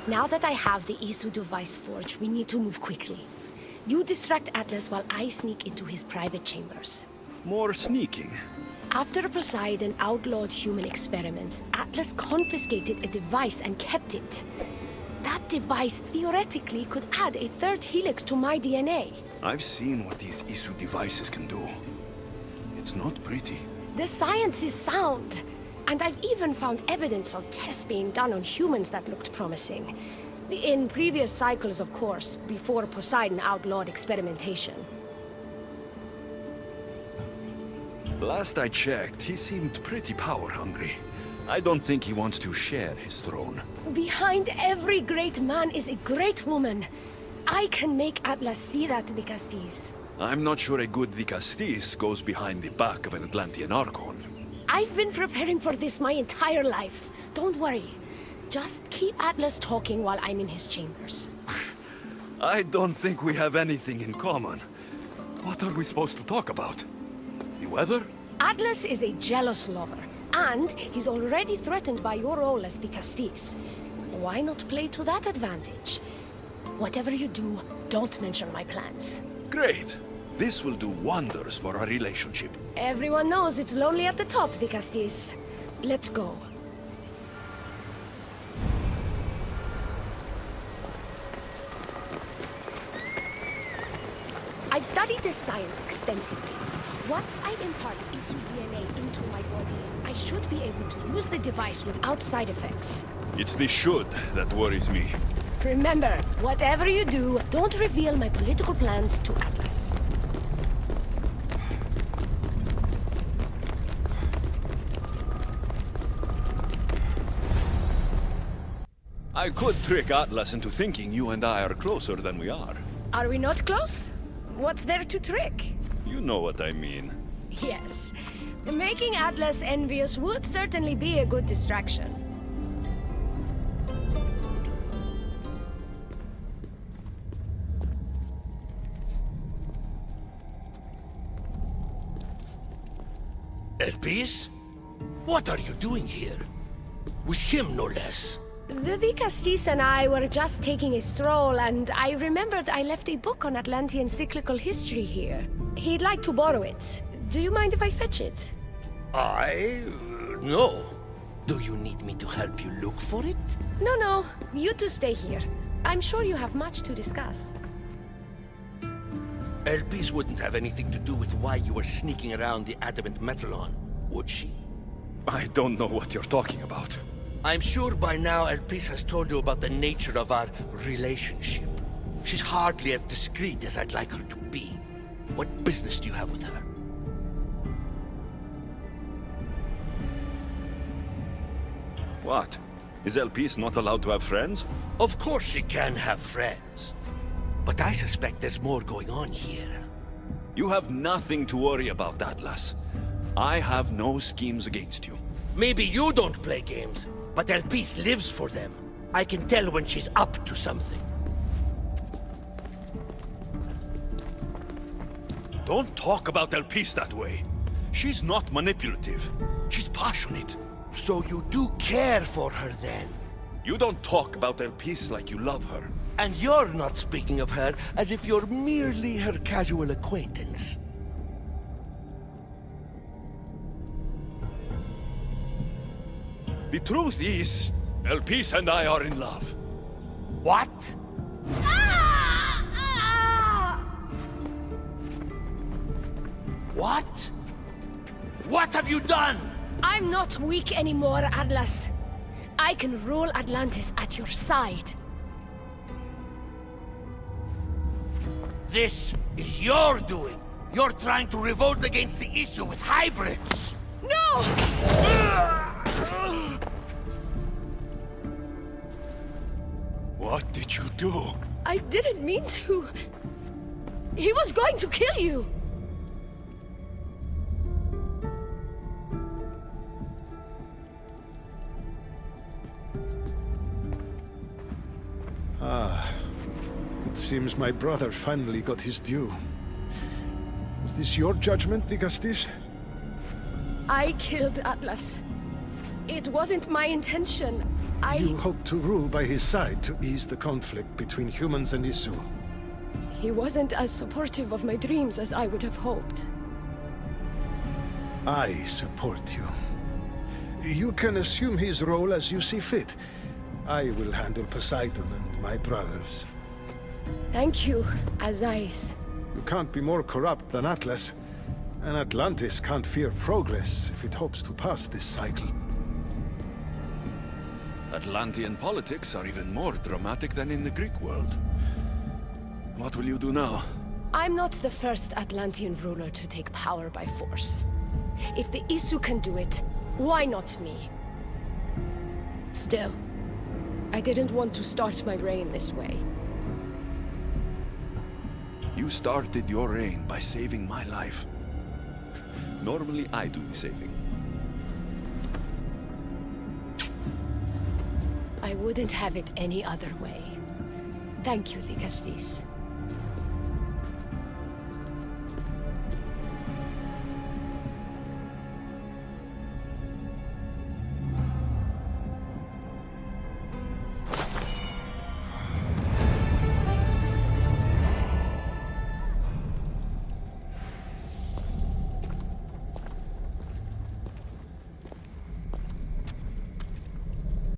Now that I have the Isu device forged, we need to move quickly. You distract Atlas while I sneak into his private chambers. More sneaking. After Poseidon outlawed human experiments, Atlas confiscated a device and kept it. That device theoretically could add a third helix to my DNA. I've seen what these Isu devices can do. It's not pretty. The science is sound. And I've even found evidence of tests being done on humans that looked promising. In previous cycles, of course, before Poseidon outlawed experimentation. Last I checked, he seemed pretty power-hungry. I don't think he wants to share his throne. Behind every great man is a great woman. I can make Atlas see that, Dicastis. I'm not sure a good Dicastis goes behind the back of an Atlantean Archon. I've been preparing for this my entire life. Don't worry. Just keep Atlas talking while I'm in his chambers. I don't think we have anything in common. What are we supposed to talk about? The weather? Atlas is a jealous lover, and he's already threatened by your role as the Castis. Why not play to that advantage? Whatever you do, don't mention my plans. Great. This will do wonders for our relationship. Everyone knows it's lonely at the top, the Castis. Let's go. I've studied this science extensively. Once I impart Isu DNA into my body, I should be able to use the device without side effects. It's the should that worries me. Remember, whatever you do, don't reveal my political plans to Atlas. I could trick Atlas into thinking you and I are closer than we are. Are we not close? What's there to trick? You know what I mean. Yes. Making Atlas envious would certainly be a good distraction. Elpis? What are you doing here? With him, no less. The Castis and I were just taking a stroll, and I remembered I left a book on Atlantean cyclical history here. He'd like to borrow it. Do you mind if I fetch it? No. Do you need me to help you look for it? No. You two stay here. I'm sure you have much to discuss. Elpis wouldn't have anything to do with why you were sneaking around the adamant Metallon, would she? I don't know what you're talking about. I'm sure by now Elpis has told you about the nature of our relationship. She's hardly as discreet as I'd like her to be. What business do you have with her? What? Is Elpis not allowed to have friends? Of course she can have friends. But I suspect there's more going on here. You have nothing to worry about, Atlas. I have no schemes against you. Maybe you don't play games, but Elpis lives for them. I can tell when she's up to something. Don't talk about Elpis that way. She's not manipulative. She's passionate. So you do care for her then? You don't talk about Elpis like you love her. And you're not speaking of her as if you're merely her casual acquaintance. The truth is, Elpis and I are in love. What? What? What have you done? I'm not weak anymore, Atlas. I can rule Atlantis at your side. This is your doing. You're trying to revolt against the Isu with hybrids. No! What did you do? I didn't mean to. He was going to kill you. It seems my brother finally got his due. Was this your judgment, Dicastis? I killed Atlas. It wasn't my intention. You hope to rule by his side to ease the conflict between humans and Isu. He wasn't as supportive of my dreams as I would have hoped. I support you. You can assume his role as you see fit. I will handle Poseidon and my brothers. Thank you, Azais. You can't be more corrupt than Atlas. And Atlantis can't fear progress if it hopes to pass this cycle. Atlantean politics are even more dramatic than in the Greek world. What will you do now? I'm not the first Atlantean ruler to take power by force. If the Isu can do it, why not me? Still, I didn't want to start my reign this way. You started your reign by saving my life. Normally I do the saving. I wouldn't have it any other way. Thank you, the Castis.